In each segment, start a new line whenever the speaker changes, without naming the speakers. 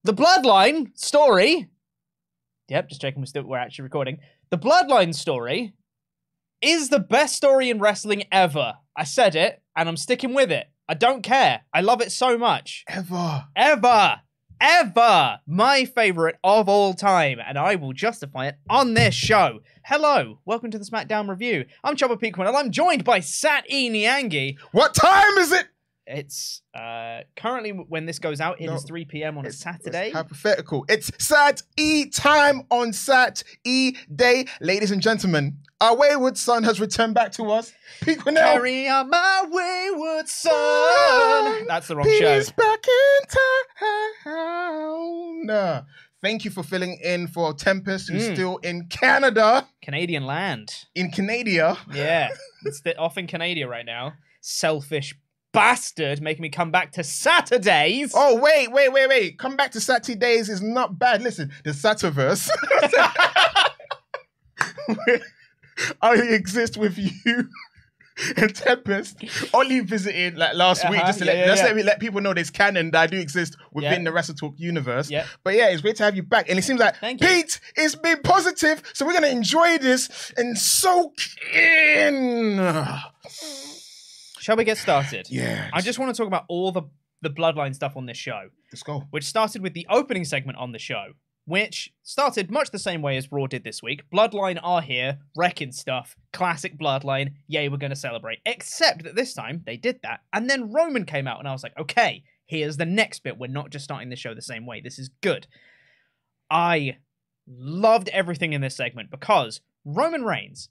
The Bloodline story. Yep, just checking we're actually recording. The Bloodline story is the best story in wrestling ever. I said it, and I'm sticking with it. I don't care. I love it so much.
Ever.
My favorite of all time, and I will justify it on this show. Hello, welcome to the SmackDown review. I'm Chopper Pequan, and I'm joined by Sat E. Nyangi.
What time is it?
It's currently, when this goes out, it is 3 p.m. on a Saturday.
It's hypothetical. It's Sat E time on Sat E day. Ladies and gentlemen, our wayward son has returned back to us. Pequan.
Carry on my wayward son. That's the wrong show.
He's back in town. Thank you for filling in for Tempest, who's still in Canada.
Canadian land.
In Canada.
Yeah, it's off in Canada right now. Selfish bastard making me come back to Saturdays.
Oh, wait. Come back to Saturdays is not bad. Listen, the Sativerse. I exist with you and Tempest. Only visited like last week just to let people know there's canon that I do exist within the WrestleTalk universe.
Yeah.
But yeah, it's great to have you back. And it seems like Pete is being positive, so we're gonna enjoy this and soak in.
Shall we get started?
Yeah.
I just want to talk about all the Bloodline stuff on this show.
Let's go.
Which started with the opening segment on the show, which started much the same way as Raw did this week. Bloodline are here, wrecking stuff. Classic Bloodline. Yay, we're going to celebrate. Except that this time, they did that. And then Roman came out, and I was like, okay, here's the next bit. We're not just starting the show the same way. This is good. I loved everything in this segment because Roman Reigns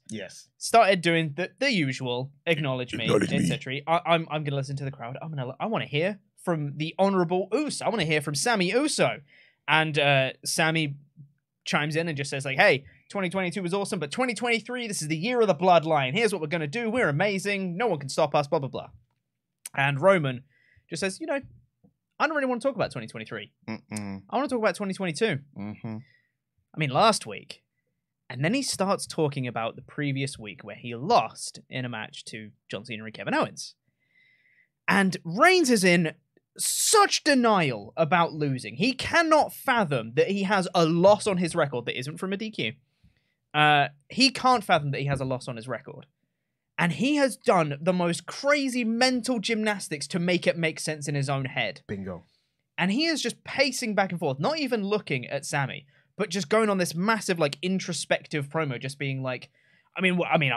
started doing the usual acknowledge me, etc. I'm going to listen to the crowd. I want to hear from the Honorable Uso. I want to hear from Sammy Uso. And Sammy chimes in and just says like, hey, 2022 was awesome, but 2023, this is the year of the Bloodline. Here's what we're going to do. We're amazing. No one can stop us, blah, blah, blah. And Roman just says, I don't really want to talk about 2023. I want to talk about 2022. I mean, last week. And then he starts talking about the previous week where he lost in a match to John Cena and Kevin Owens. And Reigns is in such denial about losing. He cannot fathom that he has a loss on his record that isn't from a DQ. He can't fathom that he has a loss on his record. And he has done the most crazy mental gymnastics to make it make sense in his own head.
Bingo.
And he is just pacing back and forth, not even looking at Sammy, but just going on this massive, like, introspective promo, just being like, I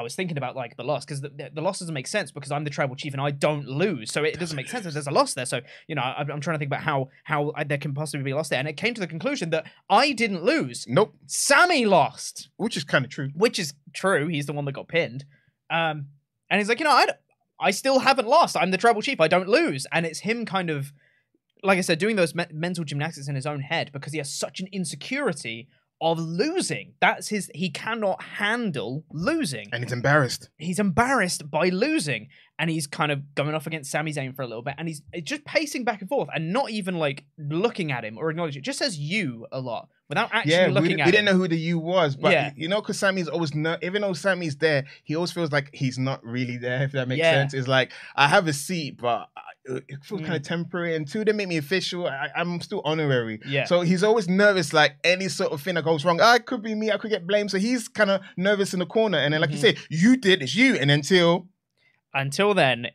was thinking about, like, the loss, because the loss doesn't make sense because I'm the tribal chief and I don't lose, so it doesn't make sense if there's a loss there. So, I'm trying to think about how there can possibly be a loss there, and it came to the conclusion that I didn't lose.
Nope.
Sammy lost.
Which is kind of true.
Which is true. He's the one that got pinned. And he's like, I still haven't lost. I'm the tribal chief. I don't lose. And it's him kind of, like I said, doing those mental gymnastics in his own head because he has such an insecurity of losing. He cannot handle losing.
And he's embarrassed.
He's embarrassed by losing. And he's kind of going off against Sami Zayn for a little bit. And he's just pacing back and forth and not even like looking at him or acknowledging it. Just says you a lot without actually looking at him.
We didn't know who the you was. But, because Sammy's always, even though Sammy's there, he always feels like he's not really there, if that makes sense. It's like, I have a seat, but it feels kind of temporary. And two, they make me official. I'm still honorary. Yeah. So he's always nervous, like any sort of thing that goes wrong. It could be me. I could get blamed. So he's kind of nervous in the corner. And then, like you say, you did, it's you. And until then,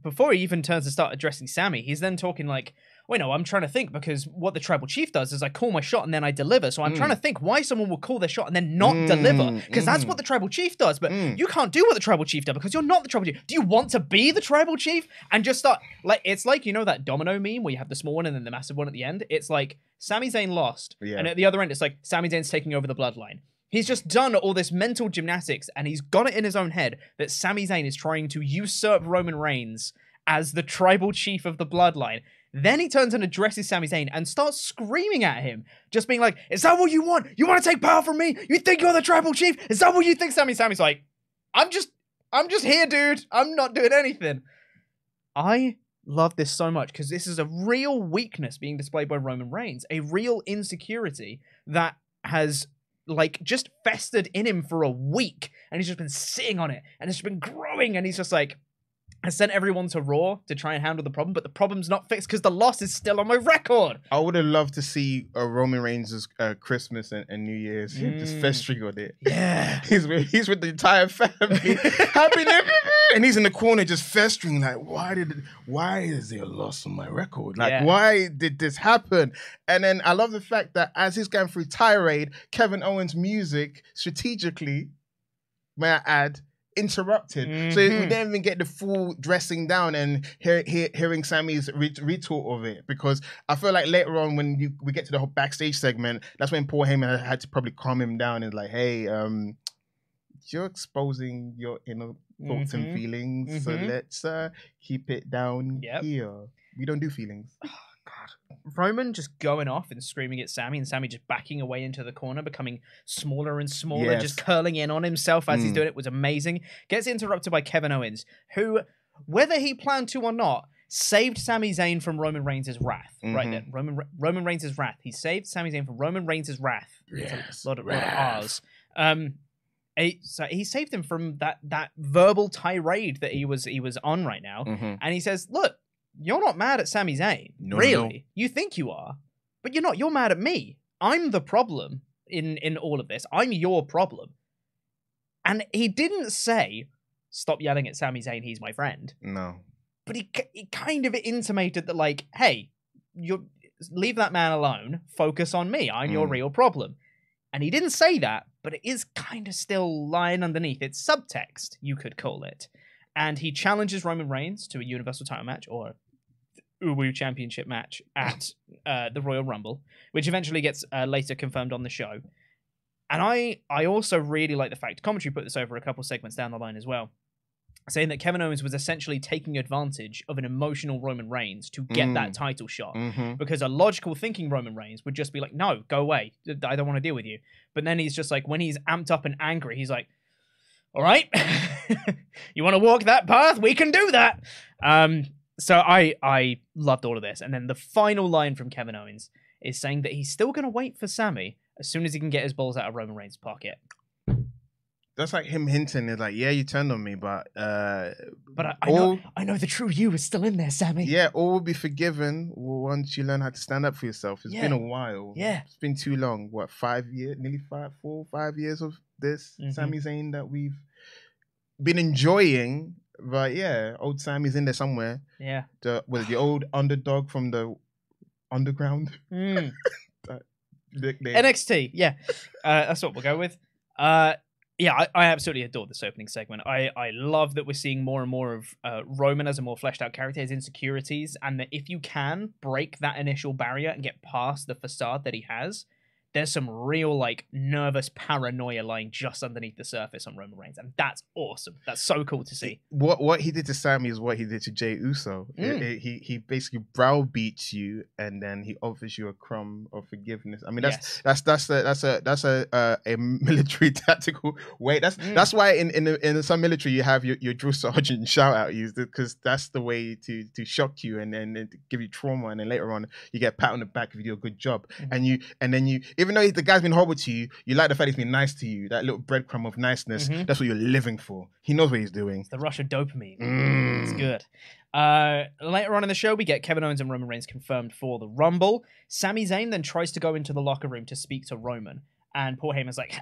before he even turns to start addressing Sammy, he's then talking like, I'm trying to think, because what the tribal chief does is I call my shot and then I deliver. So I'm trying to think why someone would call their shot and then not deliver, because that's what the tribal chief does. But you can't do what the tribal chief does because you're not the tribal chief. Do you want to be the tribal chief? And just start, like, it's like, that domino meme where you have the small one and then the massive one at the end? It's like Sami Zayn lost. Yeah. And at the other end, it's like Sami Zayn's taking over the Bloodline. He's just done all this mental gymnastics and he's got it in his own head that Sami Zayn is trying to usurp Roman Reigns as the tribal chief of the Bloodline. Then he turns and addresses Sami Zayn and starts screaming at him, just being like, is that what you want? You want to take power from me? You think you're the tribal chief? Is that what you think, Sammy? Sammy's like, I'm just here, dude. I'm not doing anything. I love this so much because this is a real weakness being displayed by Roman Reigns, a real insecurity that has like just festered in him for a week, and he's just been sitting on it, and it's been growing, and he's just like,
has sent everyone to Raw to try and handle the problem, but the problem's not fixed because the loss is still on my record.
I would have loved to see Roman Reigns' Christmas and New Year's just festering on it.
Yeah.
He's with the entire family. Happy New Year! And he's in the corner just festering, like, why is there a loss on my record? Like, why did this happen? And then I love the fact that as he's going through tirade, Kevin Owens' music strategically, may I add, interrupted. So we didn't even get the full dressing down and hearing Sammy's retort of it, because I feel like later on when we get to the whole backstage segment, that's when Paul Heyman had to probably calm him down and like, hey, you're exposing your inner thoughts and feelings, so let's keep it down here. We don't do feelings.
Roman just going off and screaming at Sammy, and Sammy just backing away into the corner, becoming smaller and smaller, just curling in on himself as he's doing it, was amazing. Gets interrupted by Kevin Owens, who, whether he planned to or not, saved Sami Zayn from Roman Reigns' wrath. Right then, Roman Reigns' wrath. He saved Sami Zayn from Roman Reigns' wrath.
Yes,
a lot of R's. So he saved him from that verbal tirade that he was on right now, and he says, "Look, you're not mad at Sami Zayn, really. No. You think you are, but you're not. You're mad at me. I'm the problem in all of this. I'm your problem." And he didn't say, "Stop yelling at Sami Zayn. He's my friend."
No.
But he kind of intimated that, like, hey, you leave that man alone. Focus on me. I'm your real problem. And he didn't say that, but it is kind of still lying underneath. It's subtext, you could call it. And he challenges Roman Reigns to a Universal title match or Uwu Championship match at the Royal Rumble, which eventually gets later confirmed on the show. And I also really like the fact, commentary put this over a couple segments down the line as well, saying that Kevin Owens was essentially taking advantage of an emotional Roman Reigns to get that title shot. Because a logical thinking Roman Reigns would just be like, no, go away. I don't want to deal with you. But then he's just like, when he's amped up and angry, he's like, all right, you want to walk that path? We can do that. So I loved all of this. And then the final line from Kevin Owens is saying that he's still going to wait for Sami as soon as he can get his balls out of Roman Reigns' pocket.
That's like him hinting. It's like, yeah, you turned on me, but
I know the true you is still in there, Sammy.
Yeah, all will be forgiven once you learn how to stand up for yourself. It's been a while.
Yeah,
it's been too long. What, 5 years? Nearly 5 years of this Sami Zayn that we've been enjoying. But yeah, old Sammy's in there somewhere.
Yeah,
the old underdog from the underground.
NXT. Yeah, that's what we'll go with. Yeah, I absolutely adore this opening segment. I love that we're seeing more and more of Roman as a more fleshed out character, his insecurities, and that if you can break that initial barrier and get past the facade that he has, there's some real, like, nervous paranoia lying just underneath the surface on Roman Reigns, and that's awesome. That's so cool to see.
What he did to Sami is what he did to Jey Uso. He basically browbeats you, and then he offers you a crumb of forgiveness. I mean, that's a military tactical way. That's why in some military you have your drill sergeant shout out you, because that's the way to shock you and then give you trauma, and then later on you get a pat on the back if you do a good job, and then you. Even though the guy's been horrible to you, you like the fact he's been nice to you. That little breadcrumb of niceness, that's what you're living for. He knows what he's doing.
It's the rush of dopamine. It's good. Later on in the show, we get Kevin Owens and Roman Reigns confirmed for the Rumble. Sami Zayn then tries to go into the locker room to speak to Roman. And Paul Heyman's like,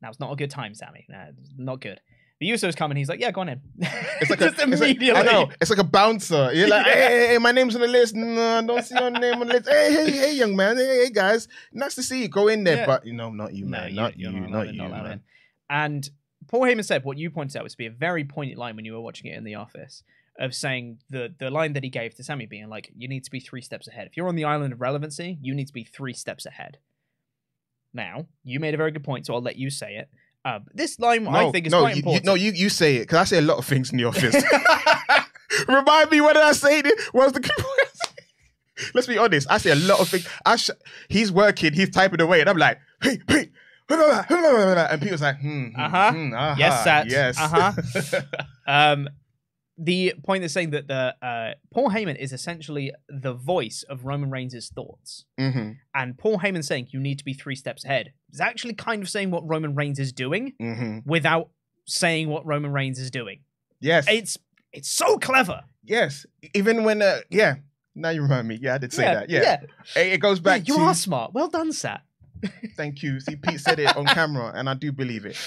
now's not a good time, Sami. Nah, not good. The Usos come and he's like, yeah, go on in.
It's like just immediately. I know. It's like a bouncer. You're like, hey, my name's on the list. No, I don't see your name on the list. Hey, young man. Hey, guys. Nice to see you. Go in there. Yeah. But, not you, man. Not you, man.
And Paul Heyman said what you pointed out was to be a very poignant line when you were watching it in the office, of saying the line that he gave to Sami being like, you need to be 3 steps ahead. If you're on the island of relevancy, you need to be 3 steps ahead. Now, you made a very good point, so I'll let you say it. This line, I think, is quite important.
You say it, because I say a lot of things in the office. Remind me, what did I say? What was the key point? Let's be honest. I say a lot of things. He's working, he's typing away, and I'm like, hey. And people's like,
yes, Sat. Yes. The point is saying that Paul Heyman is essentially the voice of Roman Reigns' thoughts. And Paul Heyman saying you need to be 3 steps ahead is actually kind of saying what Roman Reigns is doing without saying what Roman Reigns is doing.
Yes.
It's It's so clever.
Yes. Even when, now you remind me. Yeah, I did say that. Yeah. It goes back
to... You are smart. Well done, Sat.
Thank you. See, Pete said it on camera, and I do believe it.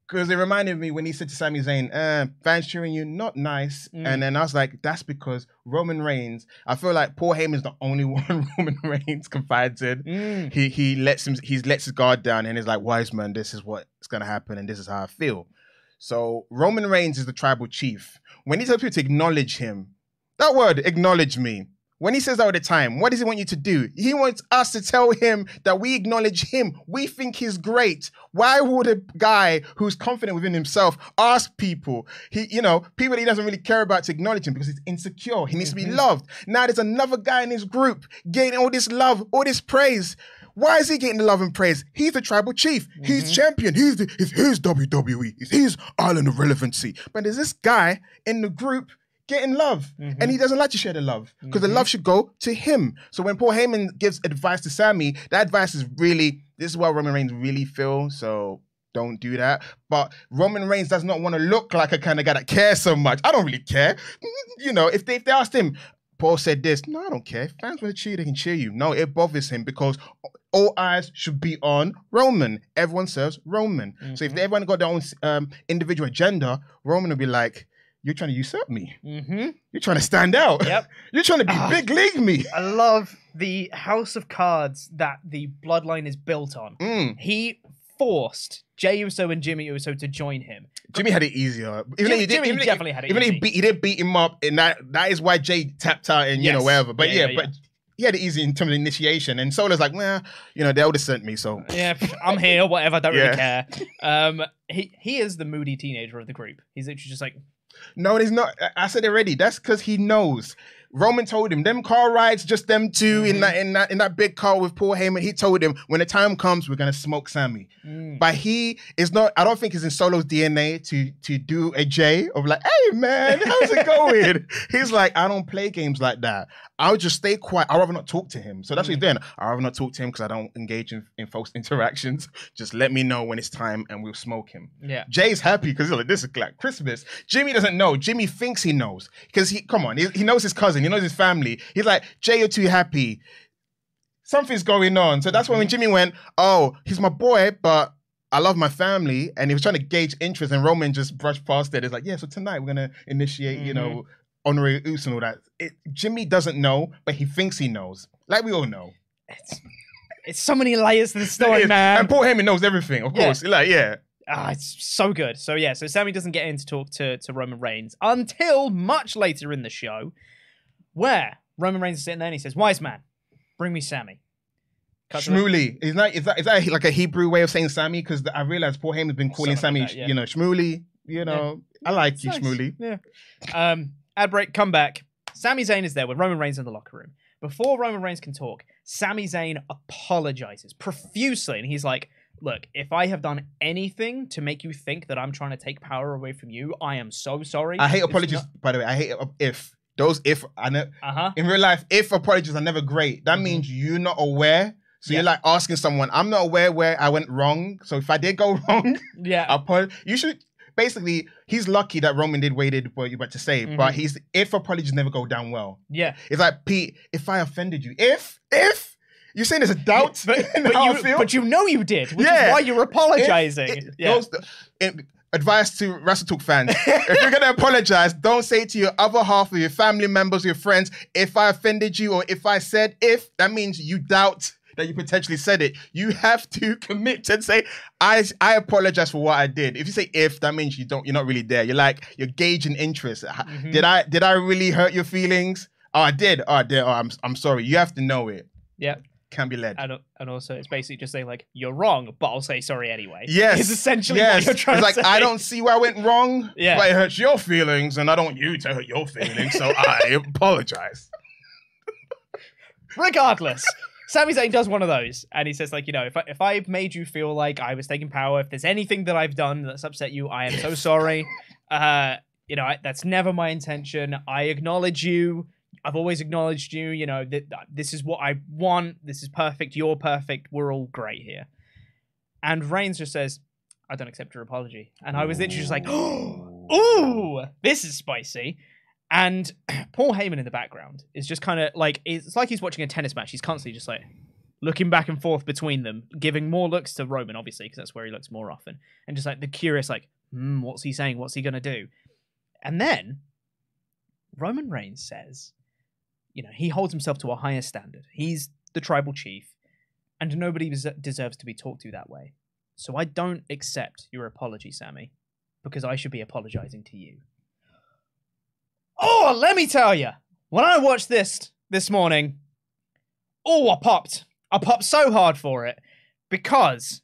Because it reminded me when he said to Sami Zayn, fans cheering you, not nice. And then I was like, that's because Roman Reigns, I feel like Paul Heyman's the only one Roman Reigns confides in. He lets his guard down and is like, wise man, this is what's going to happen and this is how I feel. So Roman Reigns is the tribal chief. When he tells people to acknowledge him, that word, acknowledge me. When he says that all the time, what does he want you to do? He wants us to tell him that we acknowledge him. We think he's great. Why would a guy who's confident within himself ask people, people that he doesn't really care about, to acknowledge him because he's insecure. He needs to be loved. Now there's another guy in his group getting all this love, all this praise. Why is he getting the love and praise? He's the tribal chief. He's champion. It's his WWE. It's his island of relevancy. But there's this guy in the group getting love. And he doesn't like to share the love because the love should go to him. So when Paul Heyman gives advice to Sami, that advice is really, this is what Roman Reigns really feels. So don't do that. But Roman Reigns does not want to look like a kind of guy that cares so much. I don't really care. If they asked him, Paul said this, no, I don't care. If fans want to cheer, they can cheer you. No, it bothers him because all eyes should be on Roman. Everyone serves Roman. So if everyone got their own individual agenda, Roman will be like, you're trying to usurp me. You're trying to stand out. You're trying to be big league me.
I love the house of cards that the Bloodline is built on. He forced Jey Uso and Jimmy Uso to join him.
Jimmy had it easier.
Jimmy definitely had it easy.
He did beat him up, and that is why Jey tapped out and, whatever. But but he had it easy in terms of initiation. And Solo's like, well, they would have sent me, so.
Yeah, I'm here, whatever, don't really care. He is the moody teenager of the group. He's literally just like...
No, he's not. I said it already. That's because he knows. Roman told him, them car rides, just them two in that big car with Paul Heyman. He told him, when the time comes, we're gonna smoke Sami. But he is not. I don't think it's in Solo's DNA to do a Jey of like, hey man, how's it going? He's like, I don't play games like that. I'll just stay quiet. I'd rather not talk to him. So that's what he's doing. I'd rather not talk to him because I don't engage in false interactions. Just let me know when it's time and we'll smoke him.
Yeah.
Jay's happy because he's like, this is like Christmas. Jimmy doesn't know. Jimmy thinks he knows because he knows his cousin. He knows his family. He's like, Jey, you're too happy. Something's going on. So that's when Jimmy went, oh, he's my boy, but I love my family. And he was trying to gauge interest and Roman just brushed past it. It's like, yeah, so tonight we're going to initiate, honorary Uso and all that. Jimmy doesn't know, but he thinks he knows. Like we all know.
It's so many layers to the story, man.
And Paul Heyman knows everything, of course.
It's so good. So Sami doesn't get in to talk to Roman Reigns until much later in the show, where Roman Reigns is sitting there and he says, wise man, bring me Sami.
Shmooly. Is that like a Hebrew way of saying Sami? Because I realized Paul Heyman's been calling Sami, Shmooly. I like you, nice. Shmooly.
Yeah. Ad break, come back. Sami Zayn is there with Roman Reigns in the locker room. Before Roman Reigns can talk, Sami Zayn apologizes profusely. And he's like, look, if I have done anything to make you think that I'm trying to take power away from you, I am so sorry.
I hate apologies, by the way. I hate if. Those if, in real life, if apologies are never great. That means you're not aware. So you're like asking someone, I'm not aware where I went wrong. So if I did go wrong, you should... Basically, he's lucky that Roman did what he did, what you're about to say. But if apologies never go down well.
Yeah.
It's like, Pete, if I offended you, if you're saying there's a doubt in how I feel.
But you know you did, which is why you're apologizing.
Advice to WrestleTalk fans. If you're going to apologize, don't say to your other half of your family members, your friends, if I offended you or if I said if, that means you doubt that you potentially said it. You have to commit and say, I apologize for what I did. If you say if, that means you're not really there. You're gauging interest. Did I really hurt your feelings? Oh, I did. Oh, I'm sorry. You have to know it.
Yeah.
Can't be led.
And also, it's basically just saying, like, you're wrong, but I'll say sorry anyway.
Yes.
It's essentially what you're trying to say.
I don't see where I went wrong, but it hurts your feelings, and I don't want you to hurt your feelings, so I apologize.
Regardless, Sami Zayn does one of those, and he says, like, if I've made you feel like I was taking power, if there's anything that I've done that's upset you, I am so sorry. That's never my intention. I acknowledge you. I've always acknowledged you, that this is what I want. This is perfect. You're perfect. We're all great here. And Reigns just says, I don't accept your apology. And I was literally just like, oh, Ooh, this is spicy. And Paul Heyman in the background is just kind of like, it's like he's watching a tennis match. He's constantly just like looking back and forth between them, giving more looks to Roman, obviously, because that's where he looks more often. And just like the curious, like, what's he saying? What's he going to do? And then Roman Reigns says, you know, he holds himself to a higher standard. He's the tribal chief, and nobody deserves to be talked to that way. So I don't accept your apology, Sammy, because I should be apologizing to you. Oh, let me tell you, when I watched this morning, I popped. I popped so hard for it because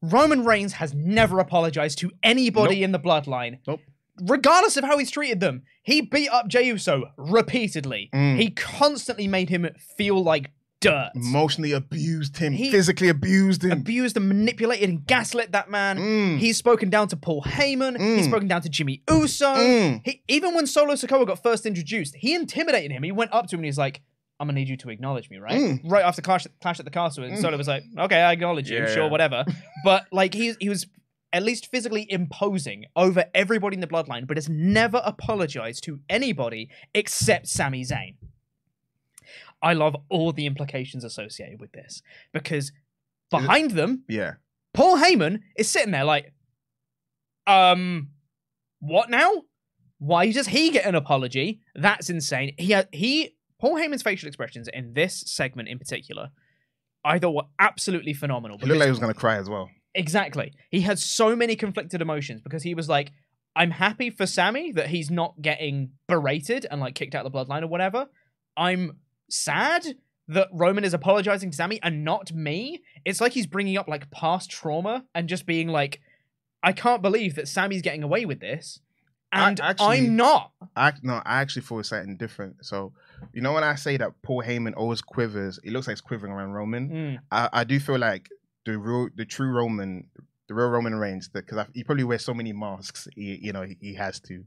Roman Reigns has never apologized to anybody in the Bloodline.
Nope.
Regardless of how he's treated them. He beat up Jey Uso repeatedly. He constantly made him feel like dirt.
Emotionally abused him. Physically abused him.
Abused and manipulated and gaslit that man. He's spoken down to Paul Heyman. He's spoken down to Jimmy Uso. Even when Solo Sikoa got first introduced, he intimidated him. He went up to him and he's like, I'm going to need you to acknowledge me, right? Right after Clash at the Castle, and Solo was like, okay, I acknowledge you, sure, whatever. But like he was at least physically imposing over everybody in the Bloodline, but has never apologized to anybody except Sami Zayn. I love all the implications associated with this because behind them, Paul Heyman is sitting there like, what now? Why does he get an apology? That's insane. Paul Heyman's facial expressions in this segment in particular, I thought were absolutely phenomenal.
He looked like he was going to cry as well.
Exactly. He had so many conflicted emotions because he was like, I'm happy for Sammy that he's not getting berated and like kicked out of the Bloodline or whatever. I'm sad that Roman is apologizing to Sammy and not me. It's like he's bringing up like past trauma and just being like, I can't believe that Sammy's getting away with this. And I'm not.
I actually thought it was something different. So, you know, when I say that Paul Heyman always quivers, it looks like it's quivering around Roman. I do feel like the real Roman Reigns, because he probably wears so many masks, he has to,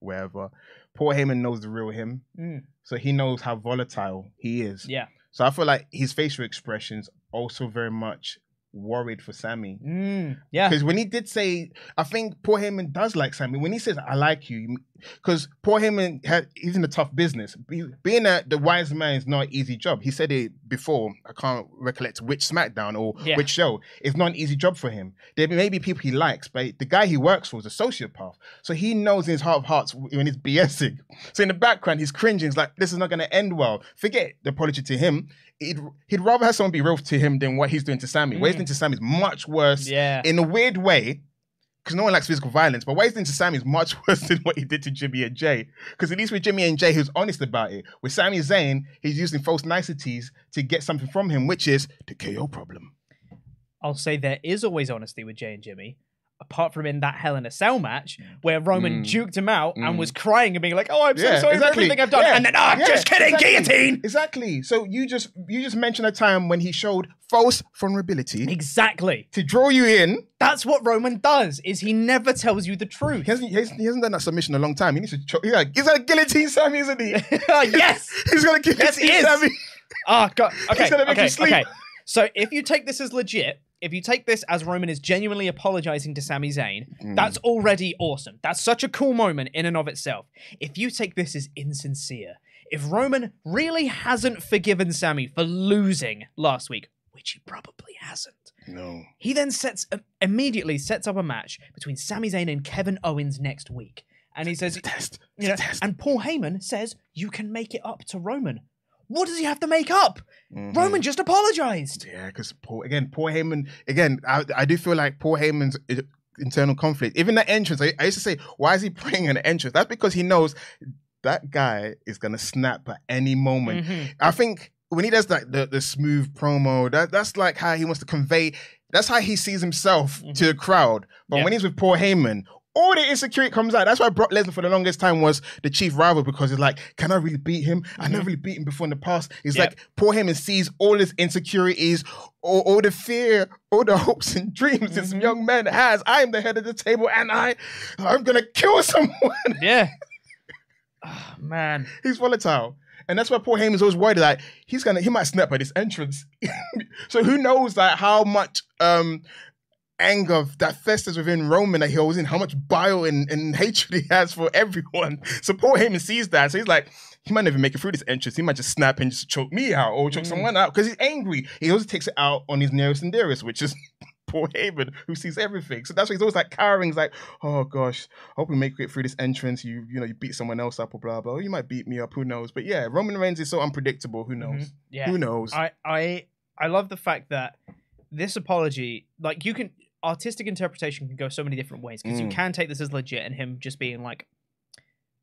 wherever. Paul Heyman knows the real him. So he knows how volatile he is.
Yeah.
So I feel like his facial expressions also very much worried for Sammy.
Yeah.
Because when he did say, I think Paul Heyman does like Sammy. When he says, I like you, because Paul Heyman, he's in a tough business. Being the wise man is not an easy job. He said it before. I can't recollect which SmackDown or which show. It's not an easy job for him. There may be people he likes, but the guy he works for is a sociopath. So he knows in his heart of hearts when he's BSing. So in the background, he's cringing. He's like, this is not going to end well. Forget the apology to him. He'd rather have someone be real to him than what he's doing to Sammy. What he's doing to Sammy is much worse in a weird way, because no one likes physical violence, but what he's doing to Sammy is much worse than what he did to Jimmy and Jey. Because at least with Jimmy and Jey, he was honest about it. With Sami Zayn, he's using false niceties to get something from him, which is the KO problem.
I'll say there is always honesty with Jey and Jimmy. Apart from in that Hell in a Cell match where Roman juked him out and was crying and being like, "Oh, I'm so sorry for everything I've done," and then just kidding, guillotine.
Exactly. So you just mentioned a time when he showed false vulnerability.
Exactly.
To draw you in.
That's what Roman does. Is he never tells you the truth.
He hasn't done that submission in a long time. He needs to. He's gonna guillotine Sammy, isn't he?
Yes.
He's gonna guillotine Sammy.
Oh God. Okay.
He's gonna make you sleep.
Okay. So if you take this as legit. If you take this as Roman is genuinely apologizing to Sami Zayn, that's already awesome. That's such a cool moment in and of itself. If you take this as insincere, if Roman really hasn't forgiven Sami for losing last week, which he probably hasn't, he then immediately sets up a match between Sami Zayn and Kevin Owens next week. And he says, and Paul Heyman says, you can make it up to Roman. What does he have to make up? Roman just apologized.
Yeah, because Paul Heyman, I do feel like Paul Heyman's internal conflict. Even that entrance, I used to say, why is he praying an entrance? That's because he knows that guy is going to snap at any moment. I think when he does that, the smooth promo, that's like how he wants to convey, that's how he sees himself to the crowd. But when he's with Paul Heyman, all the insecurity comes out. That's why Brock Lesnar for the longest time was the chief rival, because he's like, can I really beat him? I never really beat him before in the past. He's like, Paul Heyman sees all his insecurities, all the fear, all the hopes and dreams this young man has. I am the head of the table and I'm going to kill someone.
Yeah. Oh, man.
He's volatile. And that's why Paul Heyman's always worried that he might snap at this entrance. So who knows how much anger that festers within Roman that he holds in, how much bile and hatred he has for everyone. So Paul Heyman sees that, so he's like, he might not even make it through this entrance. He might just snap and just choke me out or choke someone out because he's angry. He also takes it out on his nearest and dearest, which is Paul Heyman, who sees everything. So that's why he's always like cowering. He's like, oh gosh, I hope we make it through this entrance. You beat someone else up or blah blah. You might beat me up. Who knows? But yeah, Roman Reigns is so unpredictable. Who knows?
Yeah.
Who knows?
I love the fact that this apology, like, you can, artistic interpretation can go so many different ways, because you can take this as legit and him just being like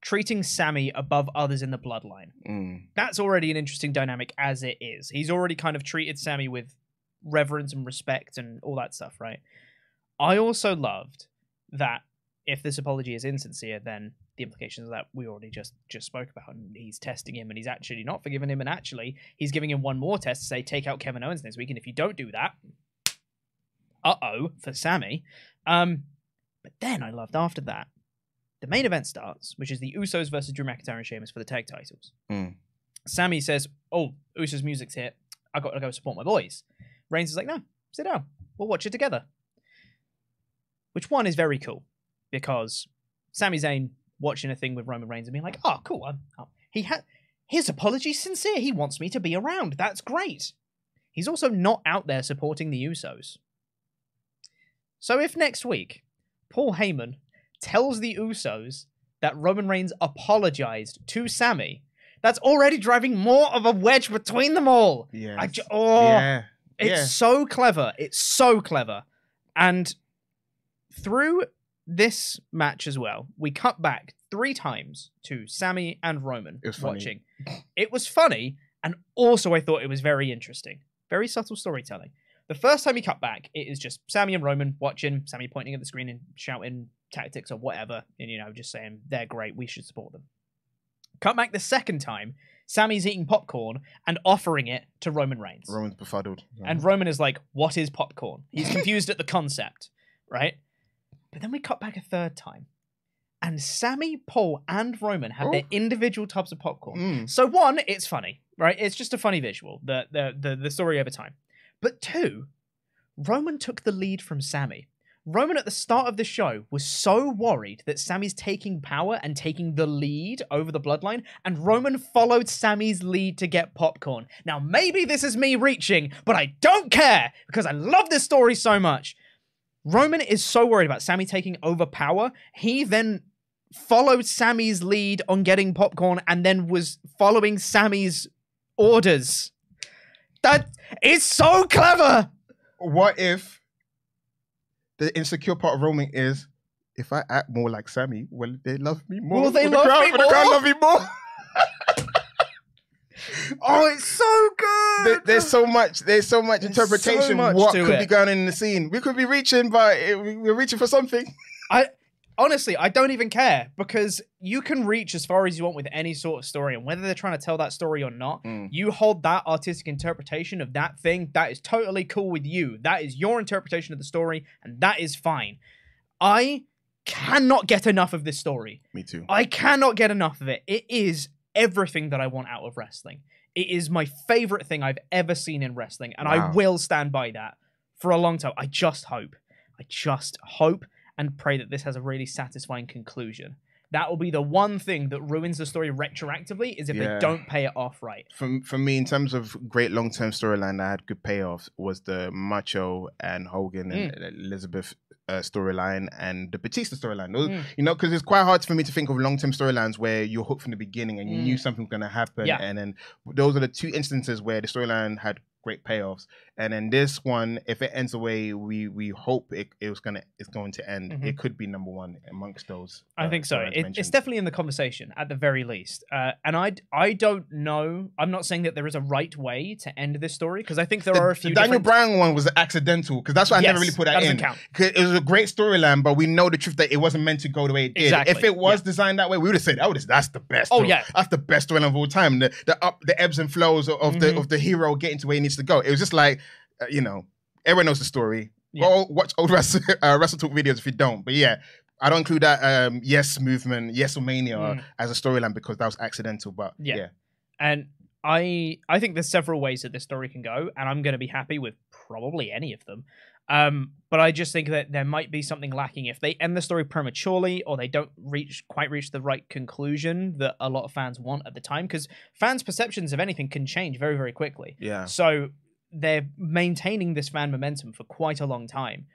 treating Sammy above others in the bloodline. That's already an interesting dynamic as it is. He's already kind of treated Sammy with reverence and respect and all that stuff, right? I also loved that if this apology is insincere, then the implications of that we already just spoke about, and he's testing him and he's actually not forgiving him, and actually he's giving him one more test to say, take out Kevin Owens next week, and if you don't do that, for Sammy. But then I loved after that, the main event starts, which is the Usos versus Drew McIntyre and Sheamus for the tag titles. Sammy says, oh, Usos music's hit, I got to go support my boys. Reigns is like, no, sit down, we'll watch it together. Which one is very cool, because Sami Zayn watching a thing with Roman Reigns and being like, oh, cool, his apology's sincere, he wants me to be around, that's great. He's also not out there supporting the Usos. So if next week, Paul Heyman tells the Usos that Roman Reigns apologized to Sami, that's already driving more of a wedge between them all.
Yes.
It's so clever. It's so clever. And through this match as well, we cut back 3 times to Sami and Roman watching. It was funny, and also I thought it was very interesting. Very subtle storytelling. The first time we cut back, it is just Sami and Roman watching, Sami pointing at the screen and shouting tactics or whatever, and, just saying, they're great, we should support them. Cut back the second time, Sami's eating popcorn and offering it to Roman Reigns.
Roman's befuddled.
And Roman is like, what is popcorn? He's confused at the concept, right? But then we cut back a third time, and Sami, Paul, and Roman have their individual tubs of popcorn. So 1, it's funny, right? It's just a funny visual, the story over time. But 2, Roman took the lead from Sami. Roman at the start of the show was so worried that Sami's taking power and taking the lead over the bloodline, and Roman followed Sami's lead to get popcorn. Now, maybe this is me reaching, but I don't care, because I love this story so much. Roman is so worried about Sami taking over power, he then followed Sami's lead on getting popcorn and then was following Sami's orders. That is so clever!
What if the insecure part of Roman is, if I act more like Sami, will they love me more?
Will they love me more?
Will the crowd love me more?
Oh, it's so good!
There's so much interpretation.
So much
what
to
could
it.
be going on in the scene? We could be reaching, but we're reaching for something.
Honestly, I don't even care, because you can reach as far as you want with any sort of story, and whether they're trying to tell that story or not, you hold that artistic interpretation of that thing, that is totally cool with you. That is your interpretation of the story, and that is fine. I cannot get enough of this story.
Me too.
I cannot get enough of it. It is everything that I want out of wrestling. It is my favorite thing I've ever seen in wrestling, and I will stand by that for a long time. I just hope and pray that this has a really satisfying conclusion. That will be the one thing that ruins the story retroactively, is if they don't pay it off right.
For me, in terms of great long-term storyline that had good payoffs, was the Macho and Hogan and Elizabeth storyline and the Batista storyline. Those, because it's quite hard for me to think of long-term storylines where you're hooked from the beginning and you knew something was going to happen. And then those are the 2 instances where the storyline had great payoffs, and then this one, if it ends the way we hope it's going to end, it could be number 1 amongst those.
I think so. It's definitely in the conversation at the very least. And I don't know. I'm not saying that there is a right way to end this story, because I think there are a few.
The Daniel Bryan one was accidental, because that's why I never really put that in. Count. It was a great storyline, but we know the truth that it wasn't meant to go the way it did. Exactly. If it was designed that way, we would have said, that's the best. That's the best storyline of all time. The ebbs and flows of the hero getting to where he needs to go. It was just like, everyone knows the story. Go watch old WrestleTalk videos if you don't. But I don't include that Yes movement, Yes-omania as a storyline, because that was accidental. But
and I think there's several ways that this story can go, and I'm going to be happy with probably any of them. But I just think that there might be something lacking if they end the story prematurely or they don't quite reach the right conclusion that a lot of fans want at the time, because fans' perceptions of anything can change very, very quickly.
Yeah.
So they're maintaining this fan momentum for quite a long time.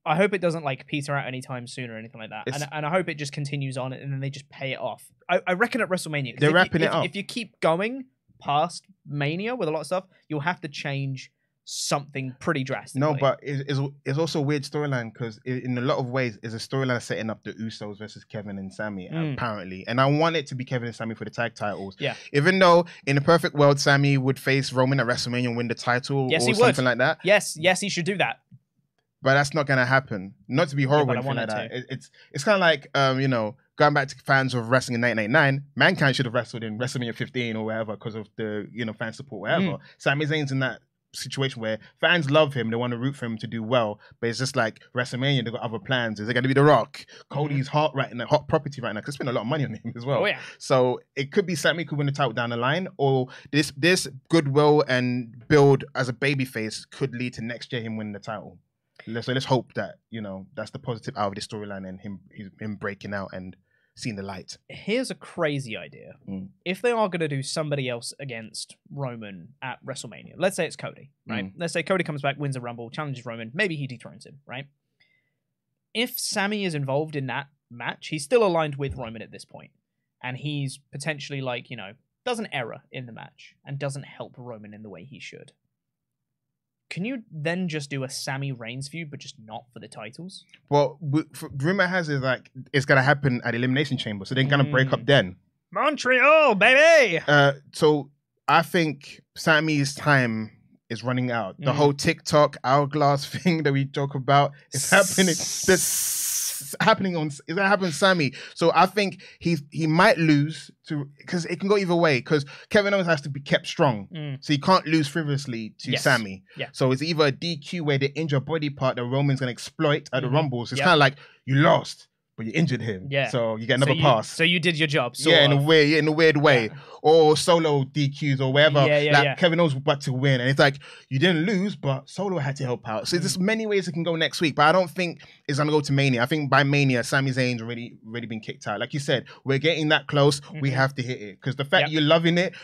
I hope it doesn't like peter out anytime soon or anything like that. And I hope it just continues on and then they just pay it off. I reckon at WrestleMania,
they're wrapping it up.
If you keep going past Mania with a lot of stuff, you'll have to change something pretty drastic.
No, but it's also a weird storyline because in a lot of ways it's a storyline setting up the Usos versus Kevin and Sami apparently, and I want it to be Kevin and Sami for the tag titles.
Yeah.
Even though in a perfect world Sami would face Roman at WrestleMania and win the title or something like that.
Yes, he should do that.
But that's not gonna happen. Not to be horrible or anything like that. It's kind of like going back to fans of wrestling in 1999, Mankind should have wrestled in WrestleMania 15 or whatever because of the fan support, whatever. Sami Zayn's in that situation where fans love him, they want to root for him to do well, but it's just like WrestleMania, they've got other plans. Is it going to be The Rock? Cody's hot property right now because spend a lot of money on him as well.
Oh, yeah.
So it could be Sami could win the title down the line, or this goodwill and build as a babyface could lead to next year him winning the title. So let's hope that that's the positive out of this storyline and him breaking out and seeing the light.
Here's a crazy idea. If they are going to do somebody else against Roman at WrestleMania, let's say it's Cody, right? Let's say Cody comes back, wins a Rumble, challenges Roman, maybe he dethrones him, right? If Sami is involved in that match, he's still aligned with Roman at this point, and he's potentially does an error in the match and doesn't help Roman in the way he should. Can you then just do a Sami Reigns feud, but just not for the titles?
Well, rumor has it it's gonna happen at Elimination Chamber, so they're gonna break up then.
Montreal, baby.
So I think Sami's time is running out. The whole TikTok hourglass thing that we joke about is happening. It's gonna happen to Sami. So I think he might lose because it can go either way. Because Kevin Owens has to be kept strong, so he can't lose frivolously to Sami.
Yeah.
So it's either a DQ where they injure a body part that Roman's gonna exploit at the Rumbles. It's kind of like you lost, but you injured him.
Yeah.
So you get another pass.
So you did your job.
In a weird way.
Yeah.
Or Solo DQs or whatever.
Yeah.
Kevin Owens was about to win. And it's like, you didn't lose, but Solo had to help out. So there's many ways it can go next week. But I don't think it's going to go to Mania. I think by Mania, Sami Zayn's already been kicked out. Like you said, we're getting that close. We have to hit it. Because the fact you're loving it,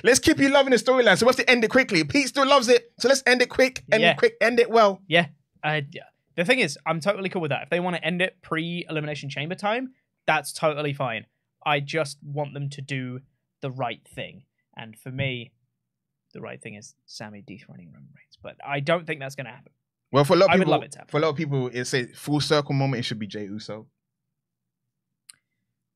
let's keep you loving the storyline. So we have to end it quickly. Pete still loves it. So let's end it quick. End it well.
Yeah. The thing is, I'm totally cool with that. If they want to end it pre-Elimination Chamber time, that's totally fine. I just want them to do the right thing. And for me, the right thing is Sami dethroning Roman Reigns. But I don't think that's going to happen.
Well, for a lot of people,
I would love it to happen.
For a lot of people, it's a full circle moment. It should be Jey Uso.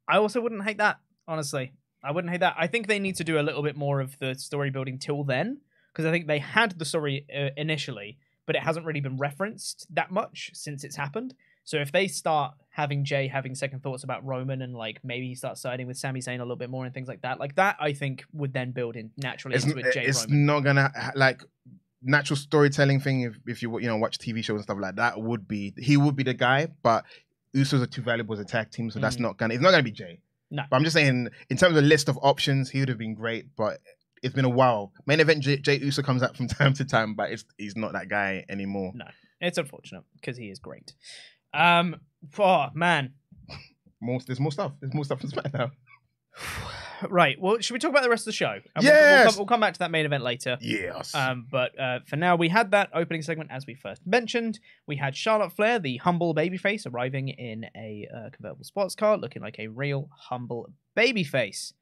I also wouldn't hate that, honestly. I wouldn't hate that. I think they need to do a little bit more of the story building till then, because I think they had the story initially, but it hasn't really been referenced that much since it's happened. So if they start having Jey having second thoughts about Roman and maybe he starts siding with Sami Zayn a little bit more and things like that I think would then build in naturally into a Jey
It's
Roman.
not gonna natural storytelling thing. If you watch TV shows and stuff like that, he would be the guy. But Usos are too valuable as a tag team, so it's not gonna be Jey.
No,
but I'm just saying in terms of a list of options, he would have been great, but. It's been a while. Main event Jey Uso comes out from time to time, but he's not that guy anymore.
No, it's unfortunate because he is great. Oh man,
there's more stuff. There's more stuff from SmackDown.
Right. Well, should we talk about the rest of the show?
Yes.
We'll come back to that main event later.
Yes.
But for now, we had that opening segment as we first mentioned. We had Charlotte Flair, the humble babyface, arriving in a convertible sports car, looking like a real humble babyface.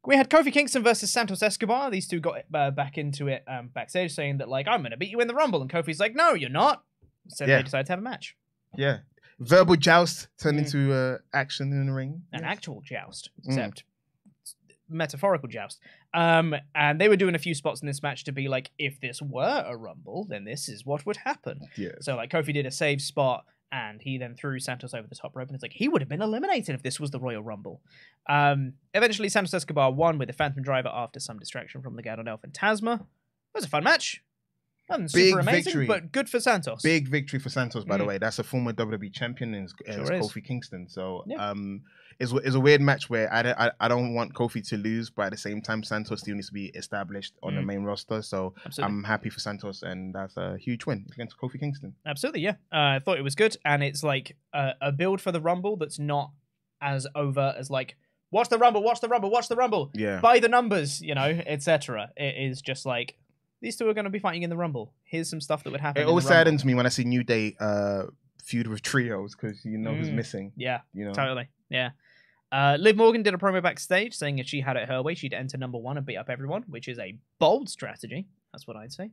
We had Kofi Kingston versus Santos Escobar. These two got back into it backstage, saying that, I'm going to beat you in the Rumble. And Kofi's like, no, you're not. So they decided to have a match.
Yeah. Verbal joust turned into action in the ring.
An actual joust, except metaphorical joust. And they were doing a few spots in this match to be like, if this were a Rumble, then this is what would happen.
Yeah.
So, Kofi did a save spot, and he then threw Santos over the top rope, and it's like, he would have been eliminated if this was the Royal Rumble. Eventually, Santos Escobar won with a Phantom Driver after some distraction from Legado del Fantasma. It was a fun match. Nothing super amazing, victory. But good for Santos.
Big victory for Santos, by the way. That's a former WWE champion, and it's Kofi Kingston. So it's a weird match where I don't want Kofi to lose, but at the same time, Santos still needs to be established on the main roster. So I'm happy for Santos, and that's a huge win against Kofi Kingston.
Absolutely, yeah. I thought it was good, and it's like a build for the Rumble that's not as over as like, watch the Rumble, watch the Rumble, watch the Rumble, by the numbers, you know, etc. It is just like, these two are going to be fighting in the Rumble. Here's some stuff that would happen.
It always saddens me when I see New Day feud with trios, because you know who's missing.
Yeah,
you know?
Totally. Yeah. Liv Morgan did a promo backstage saying if she had it her way, she'd enter number 1 and beat up everyone, which is a bold strategy. That's what I'd say.